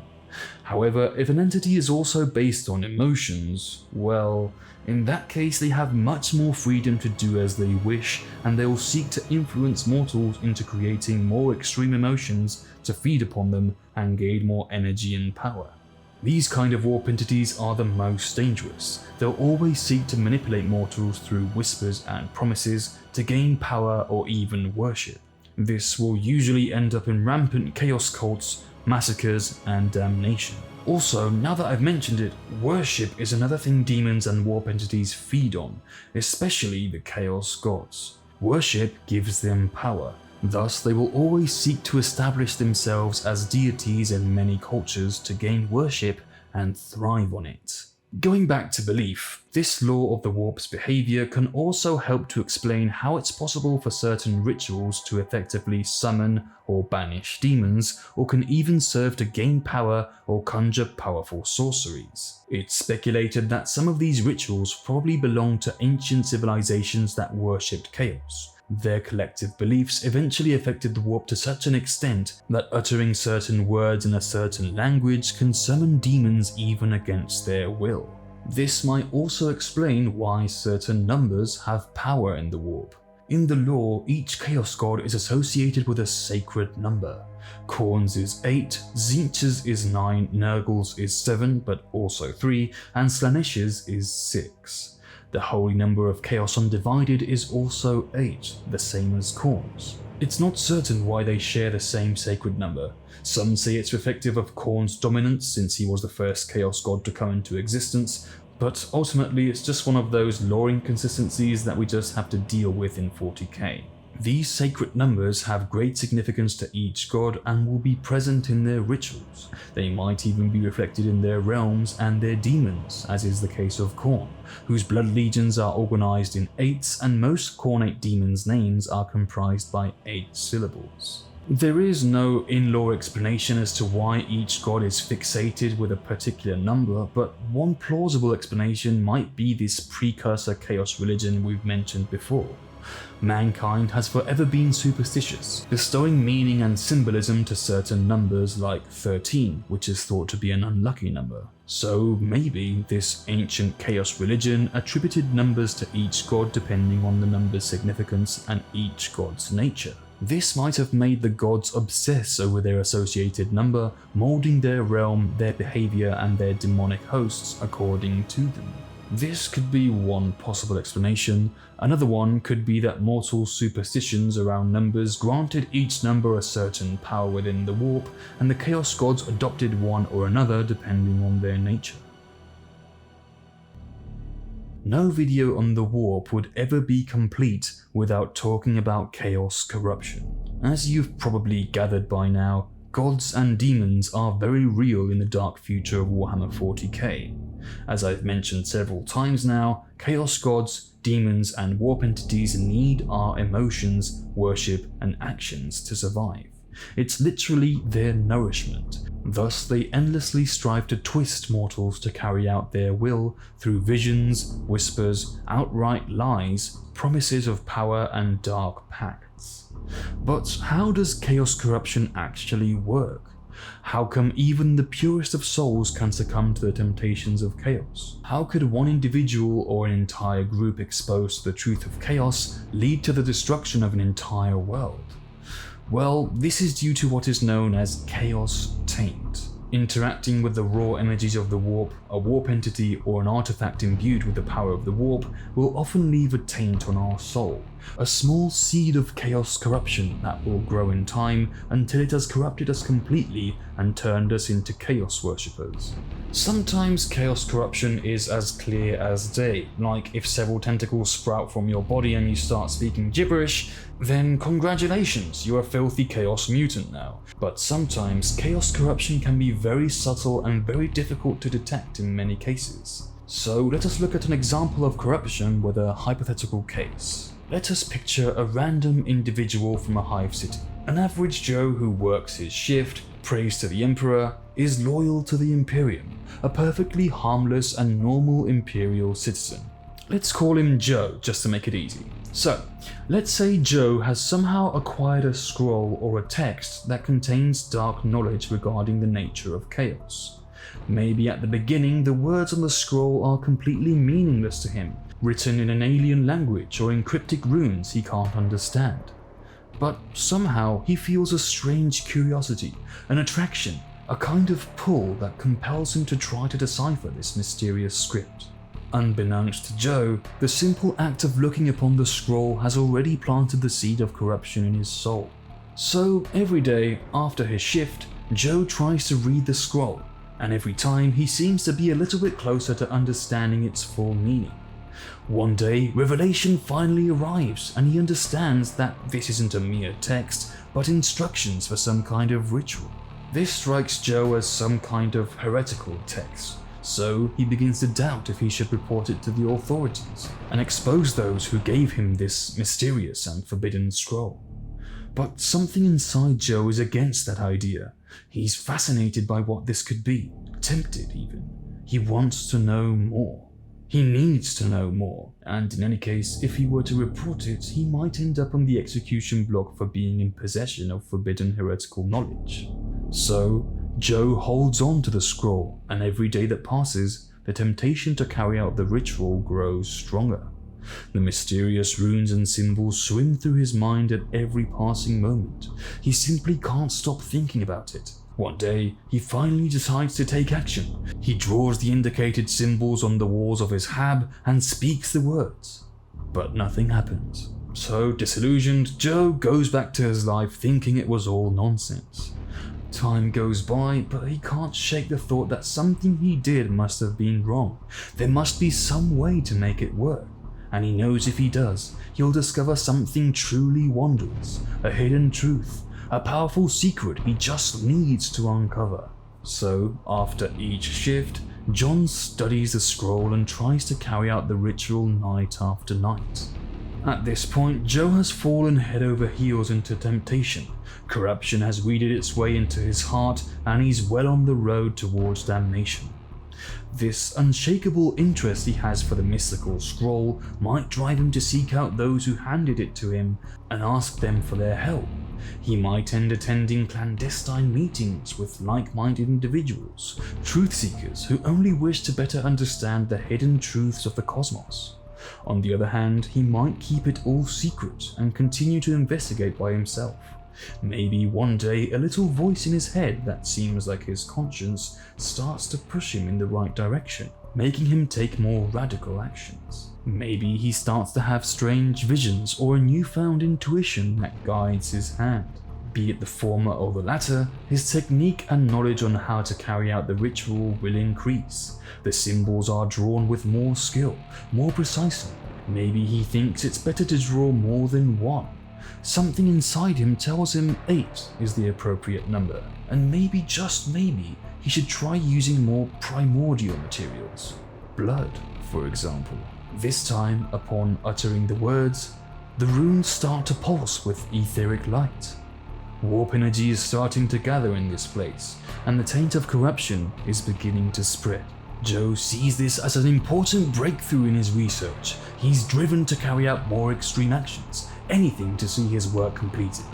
A: However, if an entity is also based on emotions, well, in that case they have much more freedom to do as they wish, and they will seek to influence mortals into creating more extreme emotions to feed upon them and gain more energy and power. These kind of warp entities are the most dangerous. They'll always seek to manipulate mortals through whispers and promises to gain power or even worship. This will usually end up in rampant chaos cults, massacres, and damnation. Also, now that I've mentioned it, worship is another thing demons and warp entities feed on, especially the chaos gods. Worship gives them power, thus they will always seek to establish themselves as deities in many cultures to gain worship and thrive on it. Going back to belief, this law of the warp's behavior can also help to explain how it's possible for certain rituals to effectively summon or banish demons, or can even serve to gain power or conjure powerful sorceries. It's speculated that some of these rituals probably belong to ancient civilizations that worshipped chaos. Their collective beliefs eventually affected the warp to such an extent that uttering certain words in a certain language can summon demons even against their will. This might also explain why certain numbers have power in the warp. In the lore, each Chaos God is associated with a sacred number. Khorne's is 8, Tzeentch's is 9, Nurgle's is 7 but also 3, and Slaanesh's is 6. The holy number of Chaos Undivided is also 8, the same as Khorne's. It's not certain why they share the same sacred number. Some say it's reflective of Khorne's dominance since he was the first Chaos God to come into existence, but ultimately it's just one of those lore inconsistencies that we just have to deal with in 40k. These sacred numbers have great significance to each god and will be present in their rituals. They might even be reflected in their realms and their demons, as is the case of Khorne, whose blood legions are organized in 8s, and most Khornate demons' names are comprised by 8 syllables. There is no in-lore explanation as to why each god is fixated with a particular number, but one plausible explanation might be this precursor chaos religion we've mentioned before. Mankind has forever been superstitious, bestowing meaning and symbolism to certain numbers like 13, which is thought to be an unlucky number. So maybe this ancient chaos religion attributed numbers to each god depending on the number's significance and each god's nature. This might have made the gods obsess over their associated number, molding their realm, their behavior, and their demonic hosts according to them. This could be one possible explanation. Another one could be that mortal superstitions around numbers granted each number a certain power within the warp, and the Chaos Gods adopted one or another depending on their nature. No video on the warp would ever be complete without talking about chaos corruption. As you've probably gathered by now, gods and demons are very real in the dark future of Warhammer 40k. As I've mentioned several times now, chaos gods, demons, and warp entities need our emotions, worship, and actions to survive. It's literally their nourishment. Thus, they endlessly strive to twist mortals to carry out their will through visions, whispers, outright lies, promises of power, and dark pacts. But how does chaos corruption actually work? How come even the purest of souls can succumb to the temptations of chaos? How could one individual or an entire group exposed to the truth of chaos lead to the destruction of an entire world? Well, this is due to what is known as chaos taint. Interacting with the raw energies of the warp, a warp entity or an artifact imbued with the power of the warp will often leave a taint on our soul, a small seed of chaos corruption that will grow in time until it has corrupted us completely and turned us into chaos worshippers. Sometimes chaos corruption is as clear as day, like if several tentacles sprout from your body and you start speaking gibberish, then congratulations, you're a filthy chaos mutant now. But sometimes chaos corruption can be very subtle and very difficult to detect in many cases. So let us look at an example of corruption with a hypothetical case. Let us picture a random individual from a hive city. An average Joe who works his shift, prays to the Emperor, is loyal to the Immaterium, a perfectly harmless and normal Imperial citizen. Let's call him Joe, just to make it easy. So, let's say Joe has somehow acquired a scroll or a text that contains dark knowledge regarding the nature of chaos. Maybe at the beginning the words on the scroll are completely meaningless to him, written in an alien language or in cryptic runes he can't understand. But somehow he feels a strange curiosity, an attraction, a kind of pull that compels him to try to decipher this mysterious script. Unbeknownst to Joe, the simple act of looking upon the scroll has already planted the seed of corruption in his soul. So every day, after his shift, Joe tries to read the scroll, and every time he seems to be a little bit closer to understanding its full meaning. One day, revelation finally arrives, and he understands that this isn't a mere text, but instructions for some kind of ritual. This strikes Joe as some kind of heretical text. So he begins to doubt if he should report it to the authorities and expose those who gave him this mysterious and forbidden scroll. But something inside Joe is against that idea. He's fascinated by what this could be, tempted even. He wants to know more. He needs to know more, and in any case, if he were to report it, he might end up on the execution block for being in possession of forbidden heretical knowledge. So, Joe holds on to the scroll, and every day that passes, the temptation to carry out the ritual grows stronger. The mysterious runes and symbols swim through his mind at every passing moment. He simply can't stop thinking about it. One day, he finally decides to take action. He draws the indicated symbols on the walls of his hab and speaks the words. But nothing happens. So, disillusioned, Joe goes back to his life thinking it was all nonsense. Time goes by, but he can't shake the thought that something he did must have been wrong. There must be some way to make it work. And he knows if he does, he'll discover something truly wondrous, a hidden truth, a powerful secret he just needs to uncover. So, after each shift, John studies the scroll and tries to carry out the ritual night after night. At this point, Joe has fallen head over heels into temptation. Corruption has weeded its way into his heart, and he's well on the road towards damnation. This unshakable interest he has for the mystical scroll might drive him to seek out those who handed it to him and ask them for their help. He might end attending clandestine meetings with like-minded individuals, truth seekers who only wish to better understand the hidden truths of the cosmos. On the other hand, he might keep it all secret and continue to investigate by himself. Maybe one day a little voice in his head that seems like his conscience starts to push him in the right direction, making him take more radical actions. Maybe he starts to have strange visions or a newfound intuition that guides his hand. Be it the former or the latter, his technique and knowledge on how to carry out the ritual will increase. The symbols are drawn with more skill, more precisely. Maybe he thinks it's better to draw more than one. Something inside him tells him 8 is the appropriate number, and maybe, just maybe, he should try using more primordial materials. Blood, for example. This time, upon uttering the words, the runes start to pulse with etheric light. Warp energy is starting to gather in this place, and the taint of corruption is beginning to spread. Joe sees this as an important breakthrough in his research. He's driven to carry out more extreme actions, anything to see his work completed.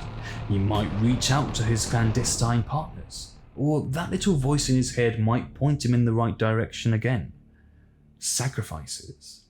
A: He might reach out to his clandestine partners, or that little voice in his head might point him in the right direction again. Sacrifices.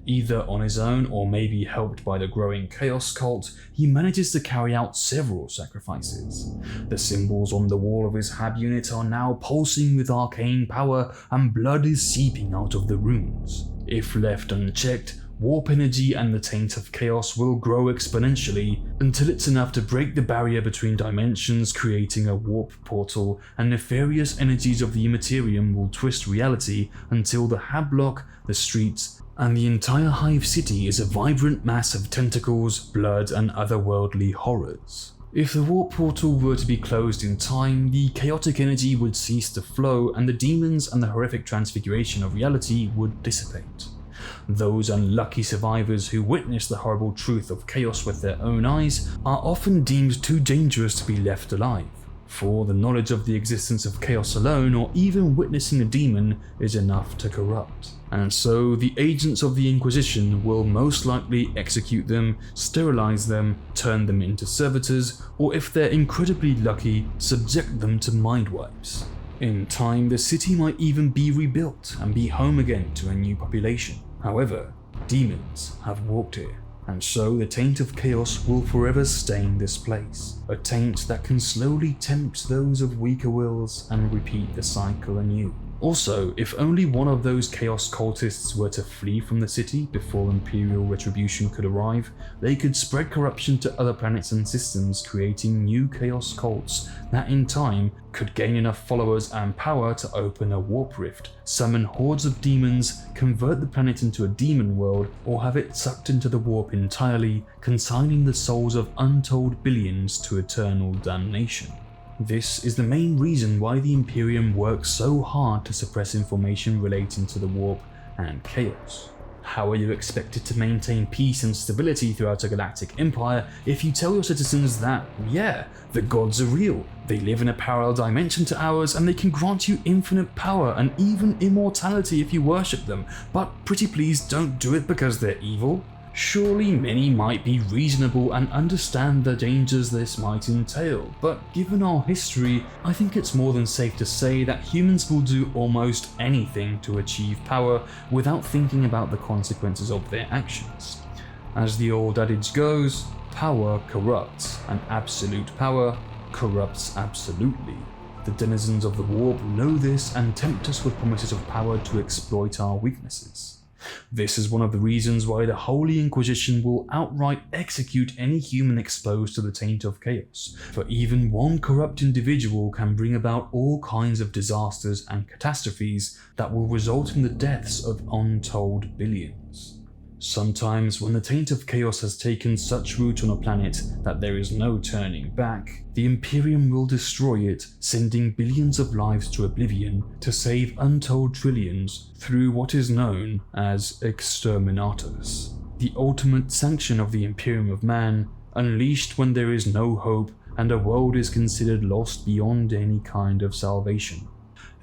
A: Either on his own or maybe helped by the growing Chaos cult, he manages to carry out several sacrifices. The symbols on the wall of his hab unit are now pulsing with arcane power, and blood is seeping out of the runes. If left unchecked, warp energy and the taint of chaos will grow exponentially until it's enough to break the barrier between dimensions, creating a warp portal, and nefarious energies of the Immaterium will twist reality until the hab block, the streets, and the entire Hive City is a vibrant mass of tentacles, blood, and otherworldly horrors. If the warp portal were to be closed in time, the chaotic energy would cease to flow, and the demons and the horrific transfiguration of reality would dissipate. Those unlucky survivors who witness the horrible truth of chaos with their own eyes are often deemed too dangerous to be left alive, for the knowledge of the existence of chaos alone, or even witnessing a demon, is enough to corrupt. And so the agents of the Inquisition will most likely execute them, sterilize them, turn them into servitors, or if they're incredibly lucky, subject them to mind wipes. In time, the city might even be rebuilt and be home again to a new population. However, demons have walked here, and so the taint of chaos will forever stain this place, a taint that can slowly tempt those of weaker wills and repeat the cycle anew. Also, if only one of those chaos cultists were to flee from the city before imperial retribution could arrive, they could spread corruption to other planets and systems, creating new chaos cults that in time could gain enough followers and power to open a warp rift, summon hordes of demons, convert the planet into a demon world, or have it sucked into the warp entirely, consigning the souls of untold billions to eternal damnation. This is the main reason why the Imperium works so hard to suppress information relating to the warp and chaos. How are you expected to maintain peace and stability throughout a galactic empire if you tell your citizens that, yeah, the gods are real, they live in a parallel dimension to ours, and they can grant you infinite power and even immortality if you worship them, but pretty please don't do it because they're evil? Surely many might be reasonable and understand the dangers this might entail, but given our history, I think it's more than safe to say that humans will do almost anything to achieve power without thinking about the consequences of their actions. As the old adage goes, power corrupts, and absolute power corrupts absolutely. The denizens of the warp know this and tempt us with promises of power to exploit our weaknesses. This is one of the reasons why the Holy Inquisition will outright execute any human exposed to the taint of chaos, for even one corrupt individual can bring about all kinds of disasters and catastrophes that will result in the deaths of untold billions. Sometimes, when the taint of chaos has taken such root on a planet that there is no turning back, the Imperium will destroy it, sending billions of lives to oblivion to save untold trillions through what is known as Exterminatus, the ultimate sanction of the Imperium of Man, unleashed when there is no hope and a world is considered lost beyond any kind of salvation.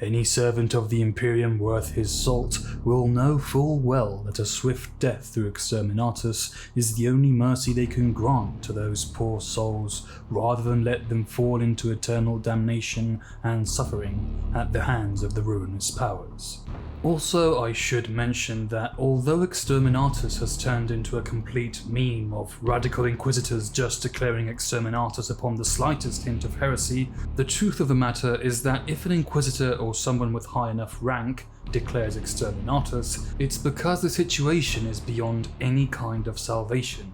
A: Any servant of the Imperium worth his salt will know full well that a swift death through Exterminatus is the only mercy they can grant to those poor souls, rather than let them fall into eternal damnation and suffering at the hands of the ruinous powers. Also, I should mention that although Exterminatus has turned into a complete meme of radical inquisitors just declaring Exterminatus upon the slightest hint of heresy, the truth of the matter is that if an inquisitor or someone with high enough rank declares Exterminatus, it's because the situation is beyond any kind of salvation.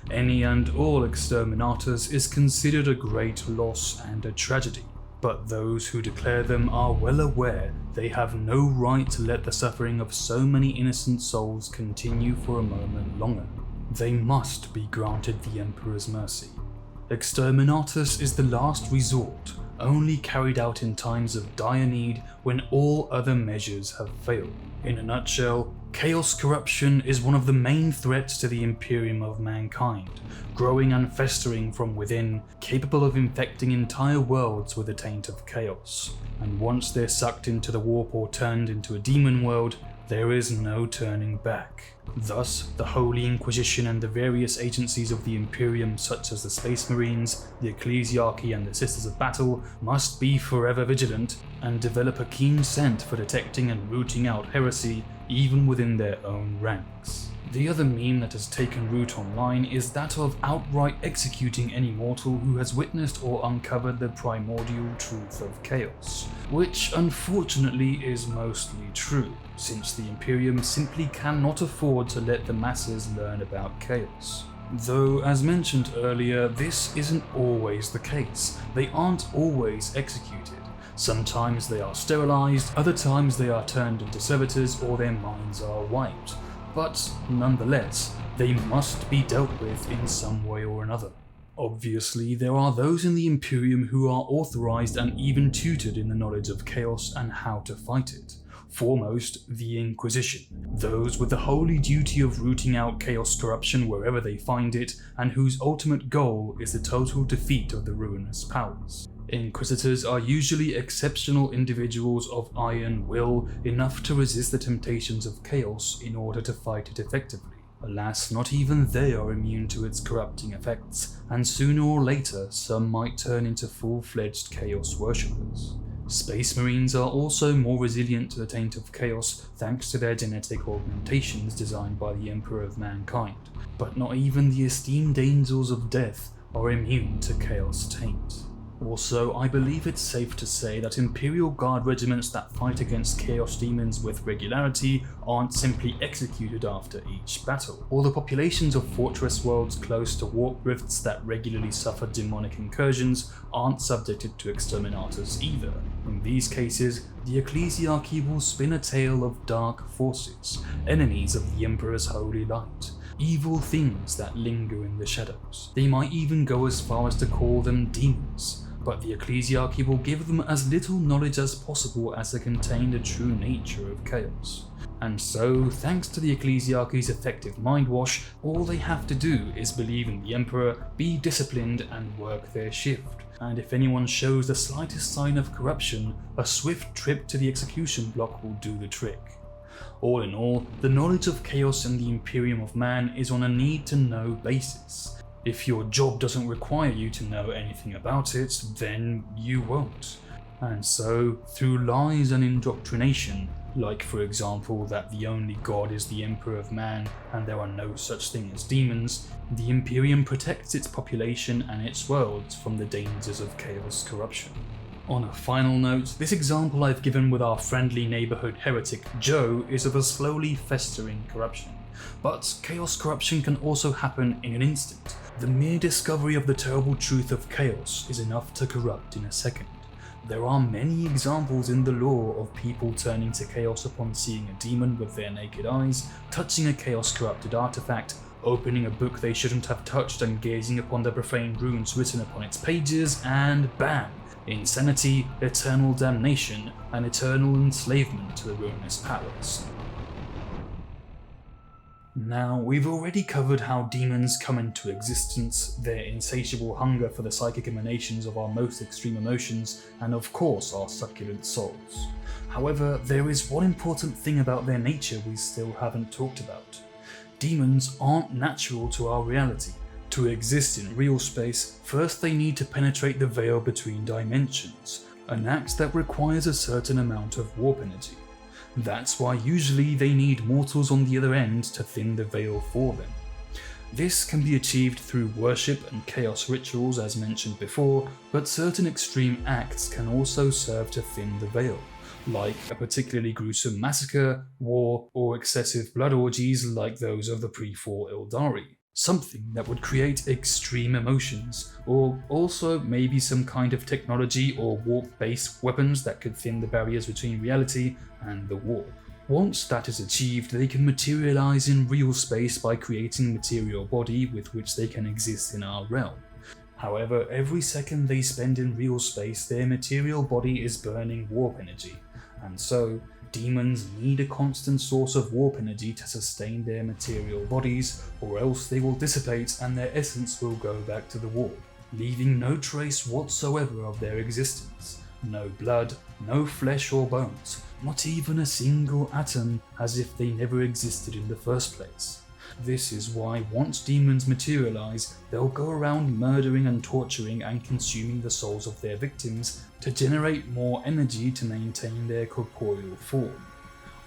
A: Any and all Exterminatus is considered a great loss and a tragedy. But those who declare them are well aware they have no right to let the suffering of so many innocent souls continue for a moment longer. They must be granted the Emperor's mercy. Exterminatus is the last resort, only carried out in times of dire need when all other measures have failed. In a nutshell, chaos corruption is one of the main threats to the Imperium of mankind, growing and festering from within, capable of infecting entire worlds with the taint of chaos. And once they're sucked into the warp or turned into a demon world, there is no turning back. Thus, the Holy Inquisition and the various agencies of the Imperium, such as the Space Marines, the Ecclesiarchy and the Sisters of Battle, must be forever vigilant and develop a keen scent for detecting and rooting out heresy even within their own ranks. The other meme that has taken root online is that of outright executing any mortal who has witnessed or uncovered the primordial truth of chaos, which unfortunately is mostly true, since the Imperium simply cannot afford to let the masses learn about chaos. Though, as mentioned earlier, this isn't always the case. They aren't always executed. Sometimes they are sterilized, other times they are turned into servitors or their minds are wiped. But nonetheless, they must be dealt with in some way or another. Obviously, there are those in the Imperium who are authorized and even tutored in the knowledge of chaos and how to fight it. Foremost, the Inquisition, those with the holy duty of rooting out chaos corruption wherever they find it, and whose ultimate goal is the total defeat of the ruinous powers. Inquisitors are usually exceptional individuals of iron will, enough to resist the temptations of chaos in order to fight it effectively. Alas, not even they are immune to its corrupting effects, and sooner or later some might turn into full-fledged chaos worshippers. Space Marines are also more resilient to the taint of chaos thanks to their genetic augmentations designed by the Emperor of Mankind, but not even the esteemed Angels of Death are immune to chaos taint. Also, I believe it's safe to say that Imperial Guard regiments that fight against Chaos Demons with regularity aren't simply executed after each battle, or the populations of fortress worlds close to warp rifts that regularly suffer demonic incursions aren't subjected to Exterminatus either. In these cases, the Ecclesiarchy will spin a tale of dark forces, enemies of the Emperor's holy light, evil things that linger in the shadows. They might even go as far as to call them demons, but the Ecclesiarchy will give them as little knowledge as possible as to contain the true nature of chaos. And so, thanks to the Ecclesiarchy's effective mindwash, all they have to do is believe in the Emperor, be disciplined and work their shift. And if anyone shows the slightest sign of corruption, a swift trip to the execution block will do the trick. All in all, the knowledge of chaos and the Imperium of Man is on a need-to-know basis. If your job doesn't require you to know anything about it, then you won't. And so, through lies and indoctrination, like for example that the only god is the Emperor of Man and there are no such thing as demons, the Imperium protects its population and its worlds from the dangers of chaos corruption. On a final note, this example I've given with our friendly neighbourhood heretic Joe is of a slowly festering corruption. But chaos corruption can also happen in an instant. The mere discovery of the terrible truth of chaos is enough to corrupt in a second. There are many examples in the lore of people turning to chaos upon seeing a demon with their naked eyes, touching a chaos-corrupted artifact, opening a book they shouldn't have touched and gazing upon the profane runes written upon its pages, and bam! Insanity, eternal damnation, and eternal enslavement to the ruinous powers. Now, we've already covered how demons come into existence, their insatiable hunger for the psychic emanations of our most extreme emotions, and of course our succulent souls. However, there is one important thing about their nature we still haven't talked about. Demons aren't natural to our reality. To exist in real space, first they need to penetrate the veil between dimensions, an act that requires a certain amount of warp energy. That's why usually they need mortals on the other end to thin the veil for them. This can be achieved through worship and chaos rituals as mentioned before, but certain extreme acts can also serve to thin the veil, like a particularly gruesome massacre, war, or excessive blood orgies like those of the pre-fall Eldari. Something that would create extreme emotions, or also maybe some kind of technology or warp-based weapons that could thin the barriers between reality and the warp. Once that is achieved, they can materialize in real space by creating a material body with which they can exist in our realm. However, every second they spend in real space, their material body is burning warp energy, and so demons need a constant source of warp energy to sustain their material bodies, or else they will dissipate and their essence will go back to the warp, leaving no trace whatsoever of their existence. No blood, no flesh or bones, not even a single atom, as if they never existed in the first place. This is why once demons materialize, they'll go around murdering and torturing and consuming the souls of their victims to generate more energy to maintain their corporeal form.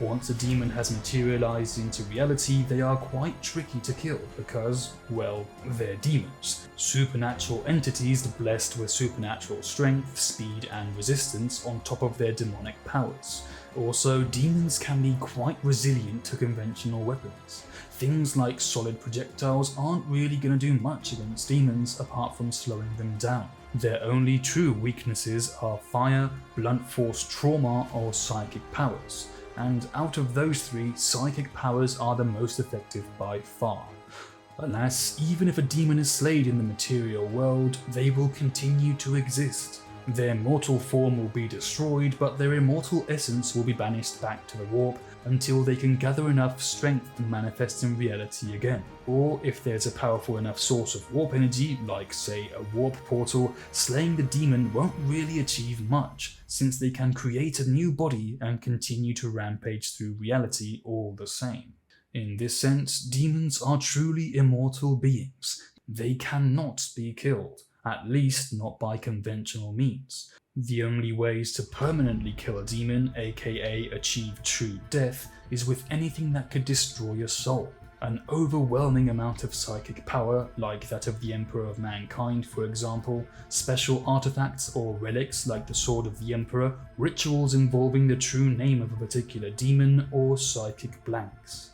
A: Once a demon has materialized into reality, they are quite tricky to kill because, well, they're demons. Supernatural entities blessed with supernatural strength, speed and resistance on top of their demonic powers. Also, demons can be quite resilient to conventional weapons. Things like solid projectiles aren't really going to do much against demons apart from slowing them down. Their only true weaknesses are fire, blunt force trauma or psychic powers. And out of those three, psychic powers are the most effective by far. Alas, even if a demon is slayed in the material world, they will continue to exist. Their mortal form will be destroyed, but their immortal essence will be banished back to the warp until they can gather enough strength to manifest in reality again. Or if there's a powerful enough source of warp energy, like say a warp portal, slaying the demon won't really achieve much, since they can create a new body and continue to rampage through reality all the same. In this sense, demons are truly immortal beings. They cannot be killed. At least not by conventional means. The only ways to permanently kill a demon, aka achieve true death, is with anything that could destroy your soul. An overwhelming amount of psychic power, like that of the Emperor of Mankind for example, special artifacts or relics like the Sword of the Emperor, rituals involving the true name of a particular demon, or psychic blanks.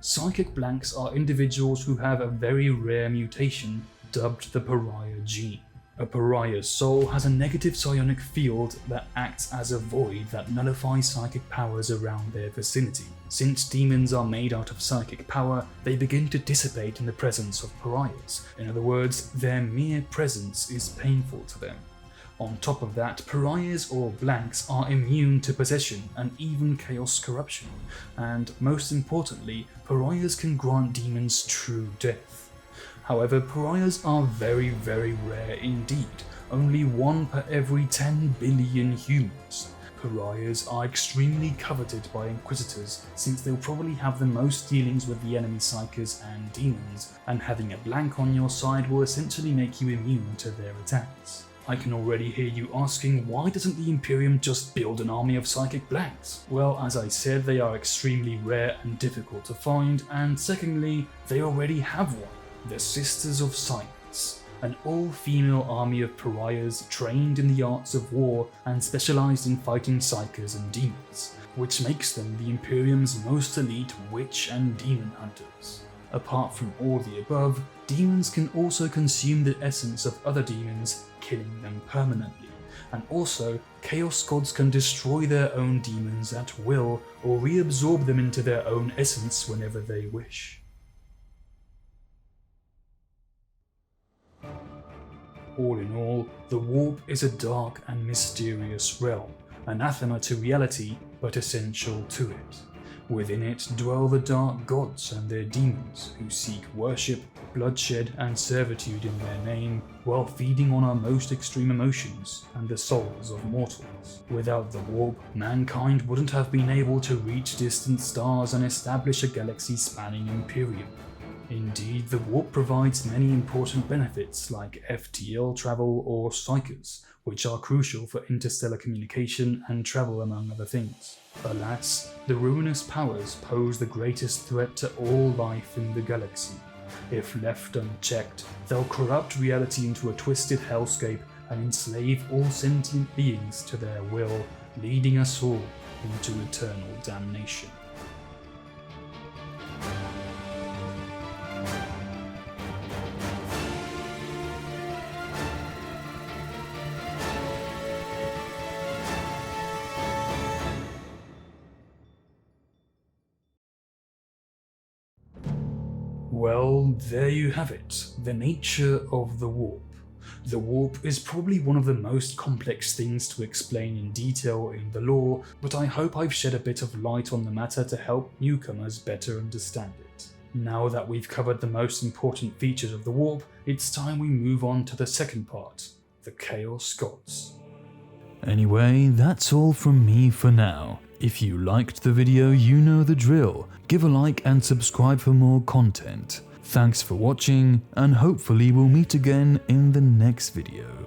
A: Psychic blanks are individuals who have a very rare mutation dubbed the pariah gene. A pariah's soul has a negative psionic field that acts as a void that nullifies psychic powers around their vicinity. Since demons are made out of psychic power, they begin to dissipate in the presence of pariahs. In other words, their mere presence is painful to them. On top of that, pariahs or blanks are immune to possession and even chaos corruption. And most importantly, pariahs can grant demons true death. However, pariahs are very, very rare indeed, only 1 per every 10 billion humans. Pariahs are extremely coveted by Inquisitors, since they'll probably have the most dealings with the enemy Psykers and Deamons, and having a blank on your side will essentially make you immune to their attacks. I can already hear you asking, why doesn't the Imperium just build an army of psychic blanks? Well, as I said, they are extremely rare and difficult to find, and secondly, they already have one, the Sisters of Silence, an all-female army of pariahs trained in the arts of war and specialised in fighting Psykers and Demons, which makes them the Imperium's most elite witch and demon hunters. Apart from all the above, demons can also consume the essence of other demons, killing them permanently, and also Chaos Gods can destroy their own demons at will or reabsorb them into their own essence whenever they wish. All in all, the Warp is a dark and mysterious realm, anathema to reality but essential to it. Within it dwell the dark gods and their demons, who seek worship, bloodshed and servitude in their name, while feeding on our most extreme emotions and the souls of mortals. Without the Warp, mankind wouldn't have been able to reach distant stars and establish a galaxy-spanning Imperium. Indeed, the Warp provides many important benefits like FTL travel or Psykers, which are crucial for interstellar communication and travel among other things. Alas, the ruinous powers pose the greatest threat to all life in the galaxy. If left unchecked, they'll corrupt reality into a twisted hellscape and enslave all sentient beings to their will, leading us all into eternal damnation. Well, there you have it, the nature of the Warp. The Warp is probably one of the most complex things to explain in detail in the lore, but I hope I've shed a bit of light on the matter to help newcomers better understand it. Now that we've covered the most important features of the Warp, it's time we move on to the second part, the Chaos Gods. Anyway, that's all from me for now. If you liked the video, you know the drill. Give a like and subscribe for more content. Thanks for watching, and hopefully we'll meet again in the next video.